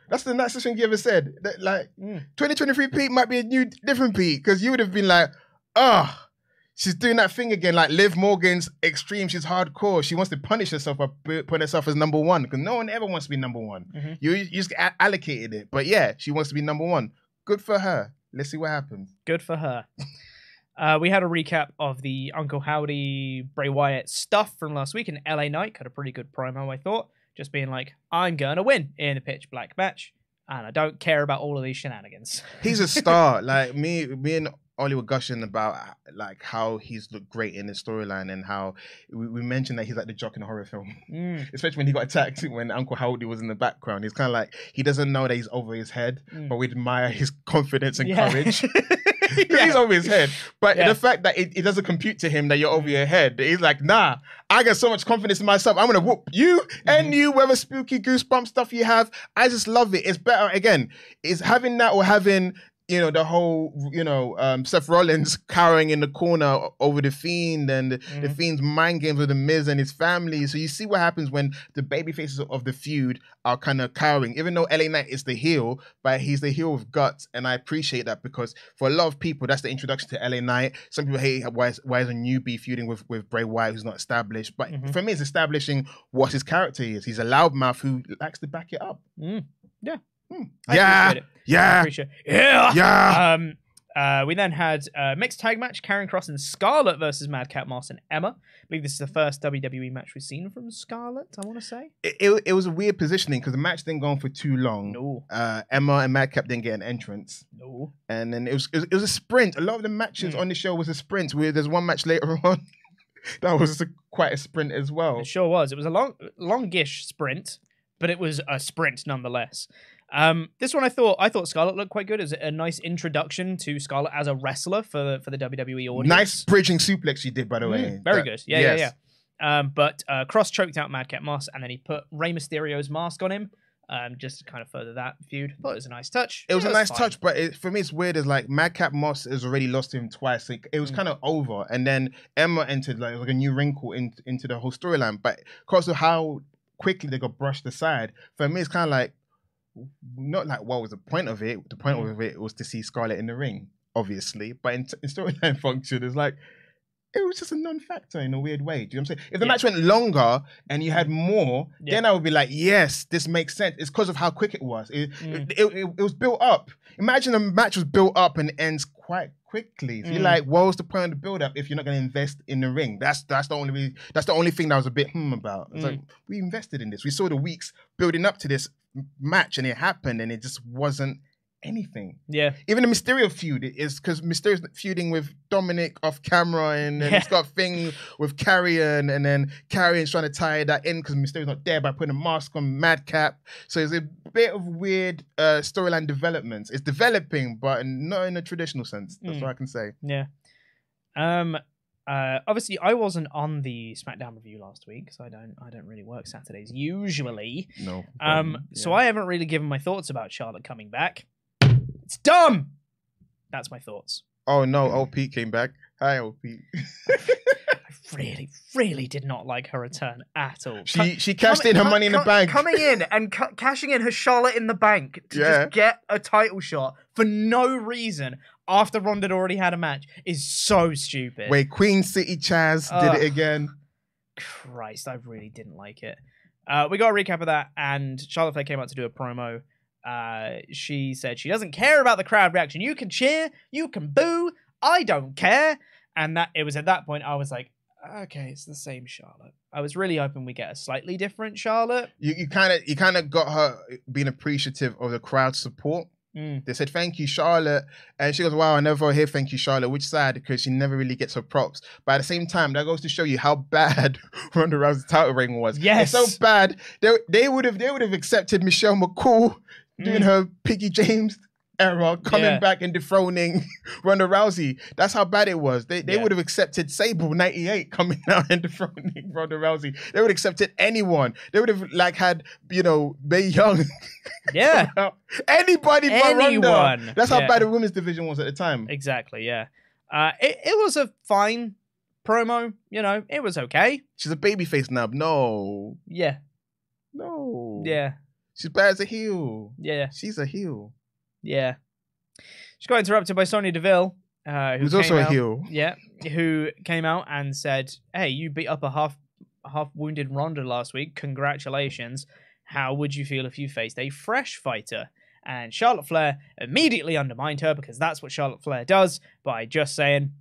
That's the nicest thing you ever said. That, like, 2023 Pete might be a new, different Pete, because you would have been like, she's doing that thing again. Like, Liv Morgan's extreme. She's hardcore. She wants to punish herself by putting herself as number 1, because no one ever wants to be number 1. You just allocated it. But yeah, she wants to be number 1. Good for her. Let's see what happens.
Good for her. We had a recap of the Uncle Howdy Bray Wyatt stuff from last week, and LA Knight had a pretty good promo, I thought. Just being like, I'm going to win in the pitch black match, and I don't care about all of these shenanigans.
He's a star. Like, me and Ollie were gushing about like how he's looked great in the storyline, and how we mentioned that he's like the jock in a horror film. Especially when he got attacked when Uncle Howdy was in the background. He's kind of like, he doesn't know that he's over his head, but we admire his confidence and courage. He's over his head. But the fact that it doesn't compute to him that you're over your head, he's like, nah, I got so much confidence in myself. I'm going to whoop you and you, whatever spooky goosebump stuff you have. I just love it. It's better, again, is having that or having, you know, the whole, you know, Seth Rollins cowering in the corner over the Fiend, and the Fiend's mind games with the Miz and his family. So you see what happens when the baby faces of the feud are kind of cowering. Even though LA Knight is the heel, but he's the heel with guts, and I appreciate that, because for a lot of people, that's the introduction to LA Knight. Some people hate why is a newbie feuding with Bray Wyatt, who's not established. But for me, it's establishing what his character is. He's a loudmouth who likes to back it up.
Yeah.
I
appreciate it. We then had a mixed tag match, Karrion Kross and Scarlett versus Madcap Moss and Emma. I believe this is the first WWE match we've seen from Scarlett, I want to say.
It was a weird positioning, because the match didn't go on for too long.
No.
Emma and Madcap didn't get an entrance.
No.
And then it was a sprint. A lot of the matches on the show was a sprint. There's one match later on that was quite a sprint as well.
It sure was. It was a longish sprint, but it was a sprint nonetheless. This one I thought Scarlett looked quite good. It was a nice introduction to Scarlett as a wrestler for the WWE audience.
Nice bridging suplex she did, by the way.
Very good. Yeah. But Kross choked out Madcap Moss, and then he put Rey Mysterio's mask on him, just to kind of further that feud. Thought it was a nice touch.
It was a nice touch, but for me, it's weird. It's like Madcap Moss has already lost him twice. It was kind of over, and then Emma entered like a new wrinkle into the whole storyline. But because of how quickly they got brushed aside, for me, it's kind of like, not like what was the point of it. The point of it was to see Scarlett in the ring, obviously. But in storyline function, it's like, it was just a non-factor in a weird way. Do you know what I'm saying? If the match went longer and you had more, then I would be like, yes, this makes sense. It's because of how quick it was. It was built up. Imagine a match was built up and ends quite quickly. So you're like, what was the point of the build-up if you're not going to invest in the ring? That's the only thing that I was a bit about. It's like, we invested in this. We saw the weeks building up to this match, and it happened, and it just wasn't anything.
Yeah.
Even the Mysterio feud is because Mysterio's feuding with Dominic off camera, and then it's got a thing with Karrion, and then Karrion's trying to tie that in because Mysterio's not there by putting a mask on Madcap. So it's a bit of weird storyline developments. It's developing, but not in a traditional sense. That's what I can say.
Yeah. Obviously, I wasn't on the SmackDown review last week, so I don't really work Saturdays usually.
No.
So I haven't really given my thoughts about Charlotte coming back. It's dumb. That's my thoughts.
Oh no, old Pete came back. Hi, old Pete.
I really did not like her return at all.
She cashed in her money in the bank.
Coming in and cashing in her Charlotte in the bank to just get a title shot for no reason after Ronda had already had a match is so stupid.
Wait, Queen City Chaz did it again.
Christ, I really didn't like it. We got a recap of that, and Charlotte Flair came out to do a promo. She said she doesn't care about the crowd reaction. You can cheer, you can boo, I don't care. And it was at that point I was like, okay, it's the same Charlotte. I was really hoping we get a slightly different Charlotte.
You kind of got her being appreciative of the crowd support. They said, thank you, Charlotte. And she goes, wow, I never hear thank you, Charlotte, which is sad because she never really gets her props. But at the same time, that goes to show you how bad Ronda Rousey's title reign was.
Yes.
It's so bad. They would have accepted Michelle McCool doing her Piggy James era, coming back and dethroning Ronda Rousey. That's how bad it was. They would have accepted Sable 98 coming out and dethroning Ronda Rousey. They would have accepted anyone. They would have had, Mae Young.
Yeah.
Anybody but Ronda. That's how bad the women's division was at the time.
Exactly, yeah. It was a fine promo, it was okay.
She's a babyface now. No.
Yeah.
No.
Yeah.
She's bad as a heel.
Yeah.
She's a heel.
Yeah. She got interrupted by Sonya Deville.
Who's also a heel.
Yeah. Who came out and said, hey, you beat up a half-wounded Ronda last week. Congratulations. How would you feel if you faced a fresh fighter? And Charlotte Flair immediately undermined her because that's what Charlotte Flair does by just saying,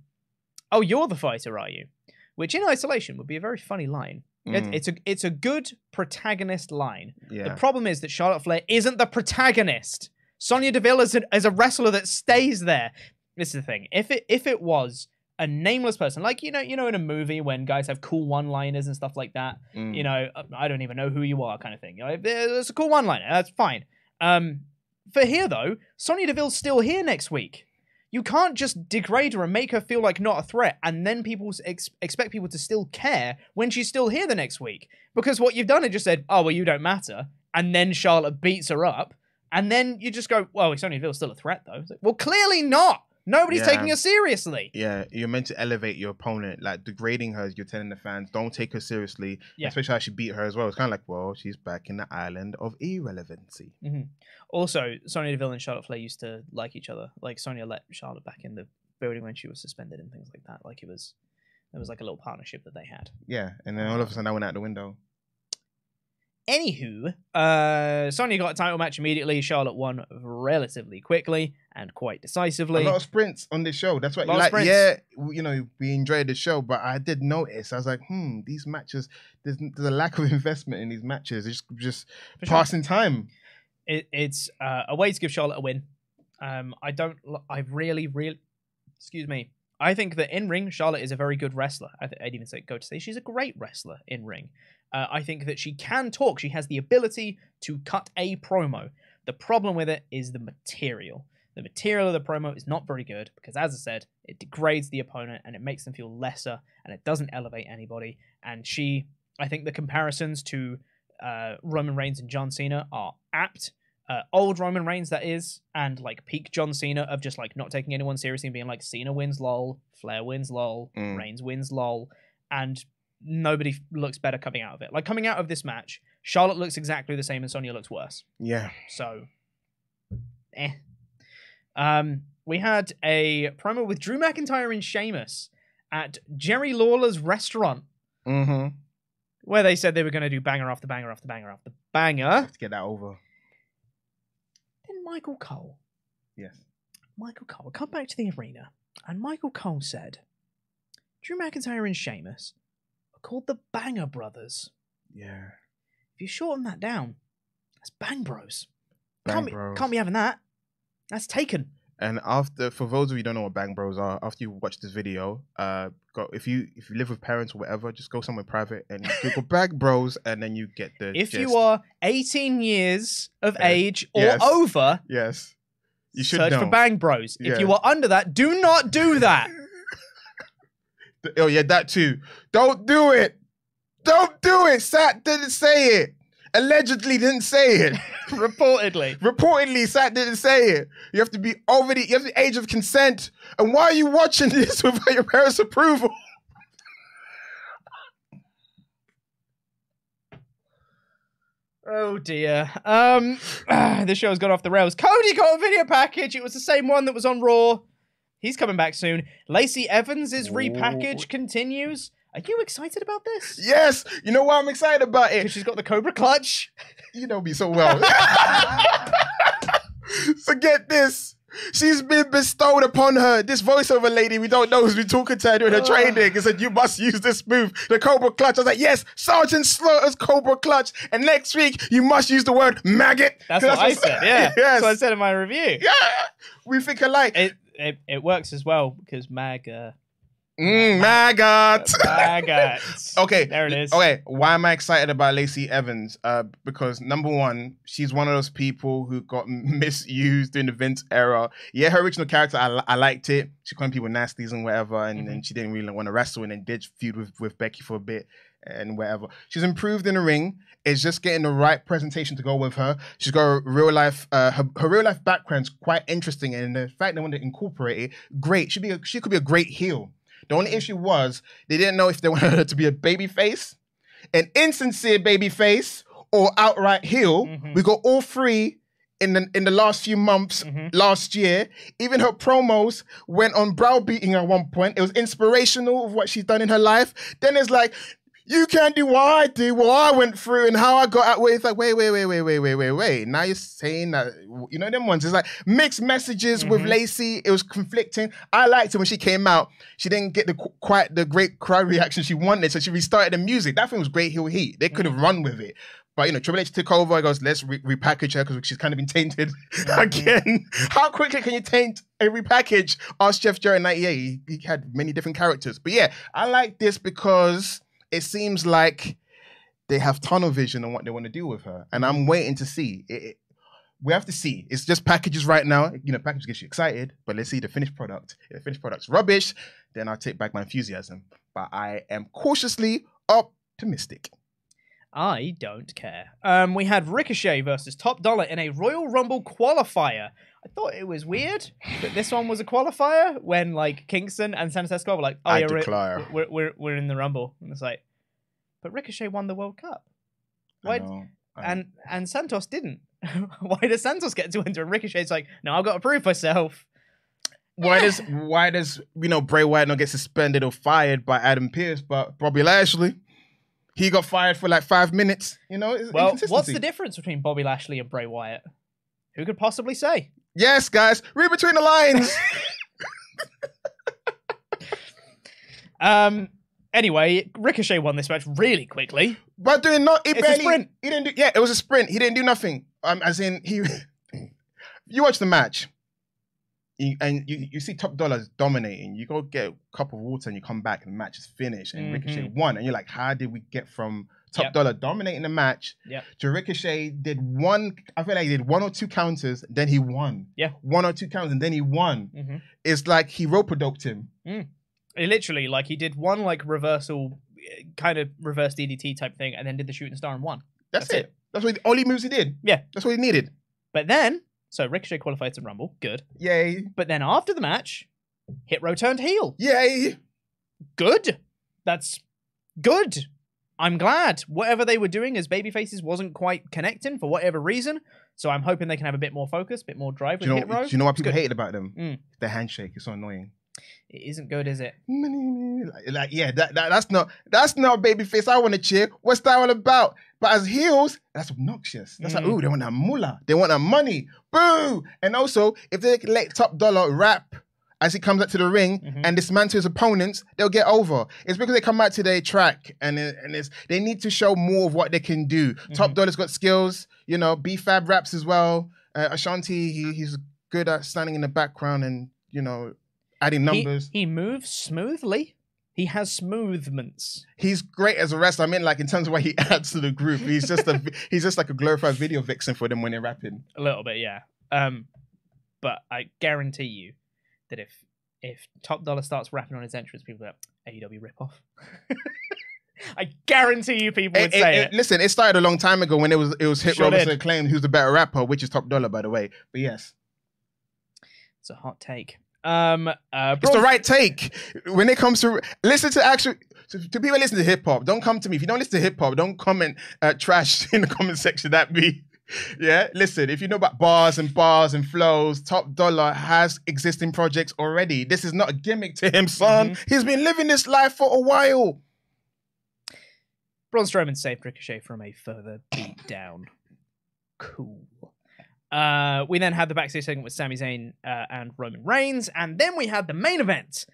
oh, you're the fighter, are you? Which in isolation would be a very funny line. It's a good protagonist line. Yeah. The problem is that Charlotte Flair isn't the protagonist. Sonya Deville is a wrestler that stays there. This is the thing. If it was a nameless person, like in a movie when guys have cool one-liners and stuff like that, I don't even know who you are, kind of thing. It's a cool one-liner. That's fine. For here though, Sonya Deville's still here next week. You can't just degrade her and make her feel like not a threat, and then people expect people to still care when she's still here the next week. Because what you've done is just said, oh well, you don't matter, and then Charlotte beats her up. And then you just go, well, Sonya Deville's still a threat, though. It's like, well, clearly not. Nobody's taking her seriously.
Yeah, you're meant to elevate your opponent. Like, degrading her, you're telling the fans, don't take her seriously. Yeah. Especially how she beat her as well. It's kind of like, well, she's back in the island of irrelevancy.
Mm-hmm. Also, Sonya Deville and Charlotte Flair used to like each other. Like, Sonya let Charlotte back in the building when she was suspended and things like that. Like, there was like a little partnership that they had.
Yeah, and then all of a sudden that went out the window.
Anywho, Sonya got a title match immediately. Charlotte won relatively quickly and quite decisively.
A lot of sprints on this show. That's what you like. Yeah, we enjoyed the show, but I did notice. I was like, these matches. There's a lack of investment in these matches. It's just passing time.
It's a way to give Charlotte a win. Excuse me. I think that in ring, Charlotte is a very good wrestler. I'd even go to say she's a great wrestler in ring. I think that she can talk. She has the ability to cut a promo. The problem with it is the material. The material of the promo is not very good because, as I said, it degrades the opponent and it makes them feel lesser and it doesn't elevate anybody. And I think the comparisons to Roman Reigns and John Cena are apt. Old Roman Reigns, that is, and like peak John Cena of just like not taking anyone seriously and being like, Cena wins lol, Flair wins lol, Reigns wins lol, and nobody looks better coming out of it. Like, coming out of this match, Charlotte looks exactly the same and Sonya looks worse.
Yeah.
So, we had a promo with Drew McIntyre and Sheamus at Jerry Lawler's restaurant.
Mm-hmm.
Where they said they were going to do banger after banger after banger after banger.
Let's get that over.
Then Michael Cole.
Yes.
Michael Cole come back to the arena, and Michael Cole said, Drew McIntyre and Sheamus called the Banger Brothers.
Yeah.
If you shorten that down, that's Bang Bros.
Bang
Bros. Can't be having that. That's taken.
And for those of you who don't know what Bang Bros are, after you watch this video, if you live with parents or whatever, just go somewhere private and Google Bang Bros, and then you get the
If
gist.
you are 18 years of age or over,
yes, you should
search
know.
for Bang Bros. If you are under that, do not do that.
Oh yeah, that too. Don't do it. Don't do it. Sat didn't say it. Allegedly didn't say it. Reportedly, Sat didn't say it. You have to be you have the age of consent. And why are you watching this without your parents' approval?
Oh dear. This show's gone off the rails. Cody got a video package. It was the same one that was on Raw. He's coming back soon. Lacey Evans' repackage continues. Are you excited about this?
Yes. You know why I'm excited about it?
Because she's got the Cobra Clutch.
You know me so well. So get this. She's been bestowed upon her. This voiceover lady, we don't know who's been talking to her during her training. He said, you must use this move, the Cobra Clutch. I was like, yes, Sergeant Slaughter's Cobra Clutch. And next week, you must use the word maggot.
That's what I said, yeah. Yes. That's what I said in my review.
Yeah, we think alike.
It works as well because maggot.
Maggot.
Maggot.
Okay.
There it is.
Okay. Why am I excited about Lacey Evans? Because number one, she's one of those people who got misused during the Vince era. Yeah, her original character, I liked it. She called people nasties and whatever, and then she didn't really want to wrestle, and then did feud with Becky for a bit and whatever. She's improved in the ring. It's just getting the right presentation to go with her. She's got a real life, her real life background's quite interesting, and the fact they want to incorporate it, great. She could be a great heel. The only issue was they didn't know if they wanted her to be a babyface, an insincere babyface, or outright heel. We got all three in the last few months last year. Even her promos went on browbeating at one point. It was inspirational of what she's done in her life. Then it's like, you can't do what I do, what I went through, and how I got out. It's like, wait. Now you're saying that, you know, them ones. It's like mixed messages with Lacey. It was conflicting. I liked it when she came out. She didn't get quite the great crowd reaction she wanted, so she restarted the music. That thing was great heel heat. They could have run with it. But, you know, Triple H took over. He goes, let's repackage her because she's kind of been tainted again. How quickly can you taint a repackage? Ask Jeff Jarrett in 98. He had many different characters. But yeah, I like this because it seems like they have tunnel vision on what they want to do with her. And I'm waiting to see. We have to see. It's just packages right now. You know, package gets you excited, but let's see the finished product. If the finished product's rubbish, then I'll take back my enthusiasm. But I am cautiously optimistic.
I don't care. We had Ricochet versus Top Dollar in a Royal Rumble qualifier. I thought it was weird that this one was a qualifier when like Kingston and Santos Escobar were like, oh yeah, we're in the Rumble. And it's like, but Ricochet won the World Cup. Why? And Santos didn't. Why does Santos get to enter? And Ricochet's like, no, I've got to prove myself.
Why does you know, Bray Wyatt not get suspended or fired by Adam Pearce, but Bobby Lashley? He got fired for like 5 minutes. You know,
well, what's the difference between Bobby Lashley and Bray Wyatt? Who could possibly say?
Yes, guys, read between the
lines. Anyway, Ricochet won this match really quickly.
But doing not,
it's a sprint.
He didn't do. Yeah, it was a sprint. He didn't do nothing. As in he. You watch the match, you see Top Dollar dominating. You go get a cup of water and you come back and the match is finished and Ricochet won. And you're like, how did we get from Top Dollar dominating the match to Ricochet did one? I feel like he did 1 or 2 counters, then he won. Yeah, 1 or 2 counters and then he won. It's like he rope-a-doped him.
It literally, like he did one like reversal, kind of reverse DDT type thing, and then did the shooting star and won. That's it. That's what the only moves he did. Yeah, that's what he needed. But then, so Ricochet qualified to Rumble, good. Yay. But then after the match, Hit Row turned heel. Yay. Good. That's good. I'm glad. Whatever they were doing as babyfaces wasn't quite connecting for whatever reason. So I'm hoping they can have a bit more focus, a bit more drive with Hit Row.
Do you know what people hated about them? The handshake is so annoying.
It isn't good, is it?
Like yeah, that's not babyface I want to cheer. What's that all about? But as heels, that's obnoxious. That's like, ooh, they want that moolah. They want that money. Boo! And also, if they let Top Dollar rap as he comes up to the ring and dismantle his opponents, they'll get over. It's because they come out to their track and they need to show more of what they can do. Top Dollar's got skills, you know, B-Fab raps as well. Ashanti, he's good at standing in the background and, you know, adding numbers.
He moves smoothly. He has smoothments.
He's great as a wrestler. I mean, like in terms of what he adds to the group, he's just like a glorified video vixen for them when they're rapping.
A little bit, yeah. But I guarantee you that if Top Dollar starts rapping on his entrance, people are like, AEW ripoff. I guarantee you people would say it.
Listen, it started a long time ago when it was Hit Robertson claimed who's the better rapper, which is Top Dollar, by the way. But yes.
It's a hot take.
It's the right take when it comes to listen to actual to people listen to hip hop. Don't come to me if you don't listen to hip hop. Don't comment trash in the comment section. That be listen. If you know about bars and flows, Top Dollar has existing projects already. This is not a gimmick to him, son. He's been living this life for a while.
Braun Strowman saved Ricochet from a further beatdown. Cool. We then had the backstage segment with Sami Zayn and Roman Reigns. And then we had the main event.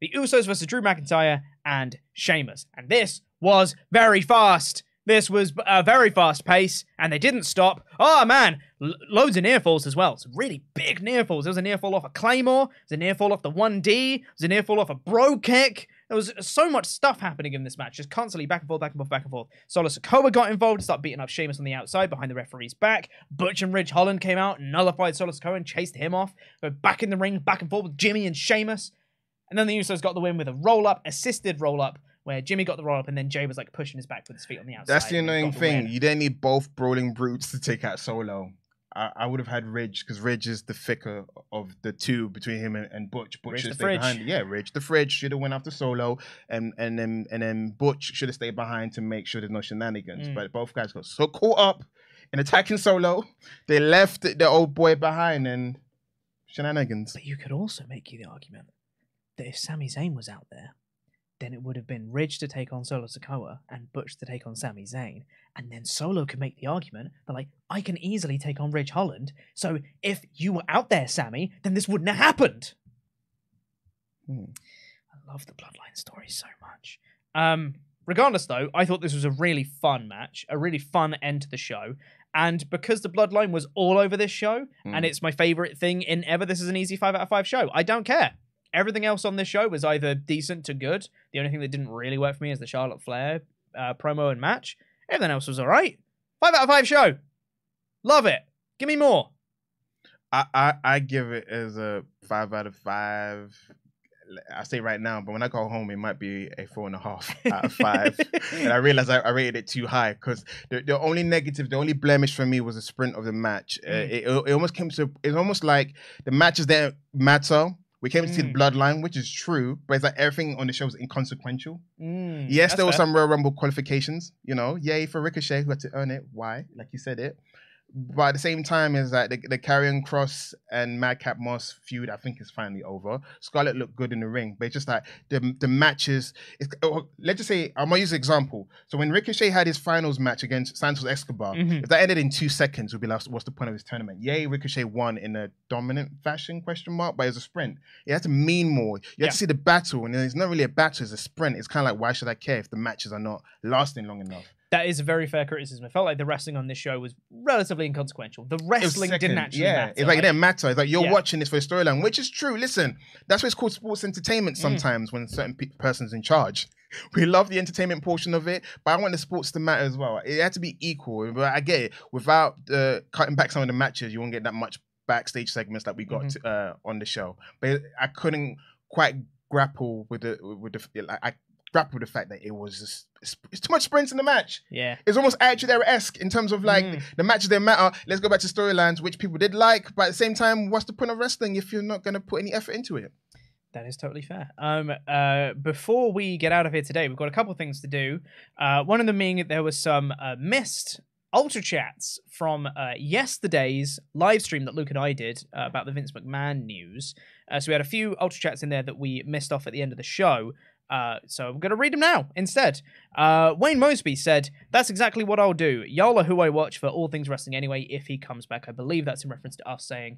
The Usos versus Drew McIntyre and Sheamus. And this was very fast. This was a very fast pace, and they didn't stop. Oh, man. Loads of near falls as well. Some really big near falls. There was a near fall off a Claymore. There was a near fall off the 1D. There was a near fall off a Bro Kick. There was so much stuff happening in this match, just constantly back and forth, back and forth, back and forth. Solo Sikoa got involved, started beating up Sheamus on the outside behind the referee's back. Butch and Ridge Holland came out, nullified Solo Sikoa and chased him off. Go back in the ring, back and forth with Jimmy and Sheamus. And then the Usos got the win with a roll-up, assisted roll-up, where Jimmy got the roll-up and then Jay was like pushing his back with his feet on the outside.
That's the annoying thing. You didn't need both brawling brutes to take out Solo. I would have had Ridge, because Ridge is the thicker of the two between him and Butch. Butch should have stayed behind. Yeah, Ridge the Fridge should have went after Solo, and then Butch should have stayed behind to make sure there's no shenanigans. But both guys got so caught up in attacking Solo, they left the old boy behind and shenanigans.
But you could also make the argument that if Sami Zayn was out there, then it would have been Ridge to take on Solo Sikoa and Butch to take on Sami Zayn. And then Solo could make the argument that, like, I can easily take on Ridge Holland. So if you were out there, Sami, then this wouldn't have happened. I love the Bloodline story so much. Regardless, though, I thought this was a really fun match, a really fun end to the show. And because the Bloodline was all over this show, and it's my favorite thing in ever, this is an easy 5 out of 5 show. I don't care. Everything else on this show was either decent to good. The only thing that didn't really work for me is the Charlotte Flair promo and match. Everything else was all right. 5 out of 5 show. Love it. Give me more.
I give it as a 5 out of 5. I say right now, but when I go home, it might be a 4.5 out of 5. And I realized I rated it too high, because the only negative, the only blemish for me was the sprint of the match. It almost came to, it's almost like the matches didn't matter. We came to see the Bloodline, which is true, but it's like everything on the show is inconsequential. Yes, there were some Royal Rumble qualifications, you know. Yay for Ricochet, who had to earn it. Why? Like you said it. But at the same time, is like the Karrion Kross and Madcap Moss feud, I think, is finally over. Scarlett looked good in the ring, but it's just like the matches. Let's just say, I'm gonna use an example. So when Ricochet had his finals match against Santos Escobar, if that ended in 2 seconds, we'd be like, what's the point of this tournament? Yay, Ricochet won in a dominant fashion? But it was a sprint. It had to mean more. You had to see the battle, and it's not really a battle; it's a sprint. It's kind of like, why should I care if the matches are not lasting long enough?
That is a very fair criticism. I felt like the wrestling on this show was relatively inconsequential. The wrestling didn't actually matter.
It's like it didn't matter. It's like you're watching this for a storyline, which is true. Listen, that's why it's called sports entertainment sometimes when certain person's in charge. We love the entertainment portion of it, but I want the sports to matter as well. It had to be equal. But I get it. Without cutting back some of the matches, you won't get that much backstage segments that we got on the show. But I couldn't quite grapple with I grapple with the fact that it was just, it's too much sprints in the match.
Yeah.
It's almost Attitude Era-esque in terms of like the matches that matter. Let's go back to storylines, which people did like, but at the same time, what's the point of wrestling if you're not going to put any effort into it?
That is totally fair. Before we get out of here today, we've got a couple of things to do. One of them being there was some missed Ultra Chats from yesterday's live stream that Luke and I did about the Vince McMahon news. So we had a few Ultra Chats in there that we missed off at the end of the show. So I'm going to read them now instead. Wayne Mosby said, "That's exactly what I'll do. Y'all are who I watch for all things wrestling anyway if he comes back." I believe that's in reference to us saying,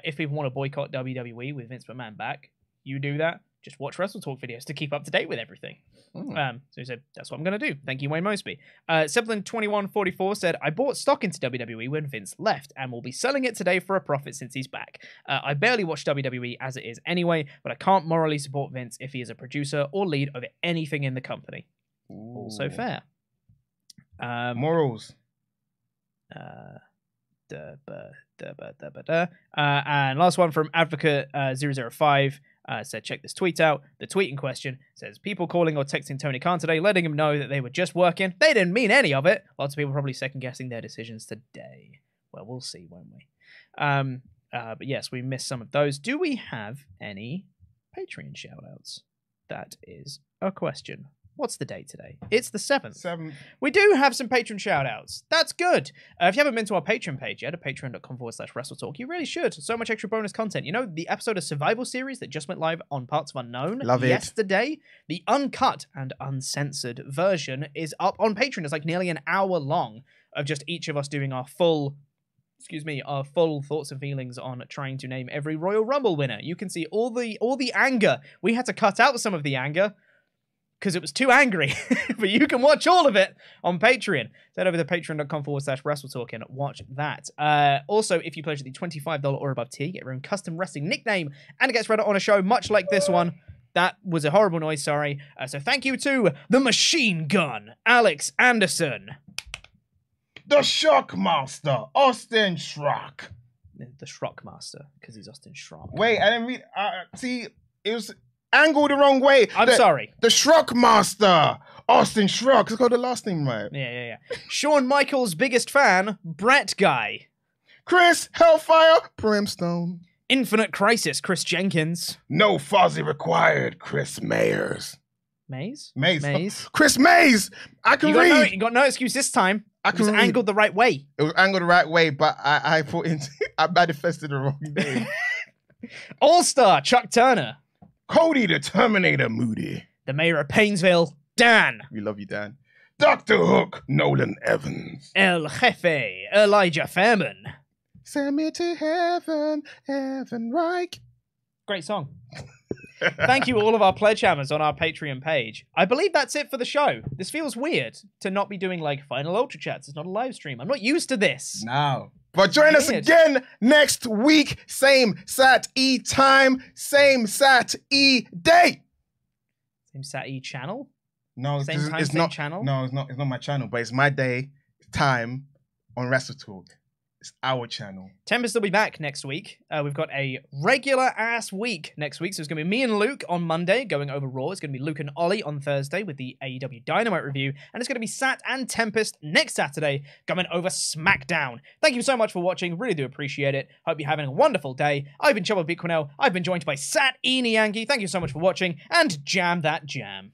if people want to boycott WWE with Vince McMahon back, you do that. Just watch WrestleTalk videos to keep up to date with everything. So he said, that's what I'm going to do. Thank you, Wayne Mosby. Zeppelin2144 said, "I bought stock into WWE when Vince left and will be selling it today for a profit since he's back. I barely watch WWE as it is anyway, but I can't morally support Vince if he is a producer or lead over anything in the company." Also fair.
Morals.
And last one from Advocate 005. Said, "Check this tweet out." The tweet in question says, "People calling or texting Tony Khan today, letting him know that they were just working. They didn't mean any of it. Lots of people probably second-guessing their decisions today." Well, we'll see, won't we? But yes, we missed some of those. Do we have any Patreon shout-outs? That is a question. What's the date today? It's the 7th. We do have some patron shout-outs. That's good. If you haven't been to our Patreon page yet, at patreon.com/WrestleTalk, you really should. So much extra bonus content. You know, the episode of Survival Series that just went live on partsFUNknown yesterday? The uncut and uncensored version is up on Patreon. It's like nearly an hour long of just each of us doing our full excuse me, our full thoughts and feelings on trying to name every Royal Rumble winner. You can see all the anger. We had to cut out some of the anger because it was too angry. But you can watch all of it on Patreon. Head over to patreon.com/WrestleTalk and watch that. Also, if you pledge the $25 or above tier, you get your own custom wrestling nickname, and it gets read on a show much like this one. That was a horrible noise, sorry. So thank you to the Machine Gun, Alex Anderson.
The Shockmaster, Austin Schrock.
The Schrockmaster, because he's Austin Schrock.
Wait, I didn't read. See, it was angled the wrong way.
I'm sorry.
The Schrockmaster, Austin Schrock. It's got the last name right.
Yeah. Shawn Michaels' biggest fan, Brett Guy.
Chris Hellfire, Brimstone.
Infinite Crisis, Chris Jenkins.
No Fozzy required, Chris Mayers.
Maze?
Chris Mays! I can read.
You got no excuse this time. It was angled the right way.
It was angled the right way, but I manifested the wrong name.
All-Star, Chuck Turner.
Cody the Terminator Moody.
The Mayor of Painesville, Dan.
We love you, Dan. Dr. Hook, Nolan Evans.
El Jefe, Elijah Fairman.
Send me to heaven, Evan Reich.
Great song. Thank you all of our pledge hammers on our Patreon page. I believe that's it for the show. This feels weird to not be doing like final Ultra Chats. It's not a live stream. I'm not used to this.
No. But join us again next week. Same Sat-E time, same Sat-E day.
Same Sat-E channel?
No, it's not channel. No, it's not my channel, but it's my day, time on WrestleTalk. It's our channel. Tempest will be back next week. We've got a regular-ass week next week. So it's going to be me and Luke on Monday going over Raw. It's going to be Luke and Ollie on Thursday with the AEW Dynamite review. And it's going to be Sat and Tempest next Saturday going over SmackDown. Thank you so much for watching. Really do appreciate it. Hope you're having a wonderful day. I've been Chubba Beat Cornell. I've been joined by Sat E. Niangi. Thank you so much for watching. And jam that jam.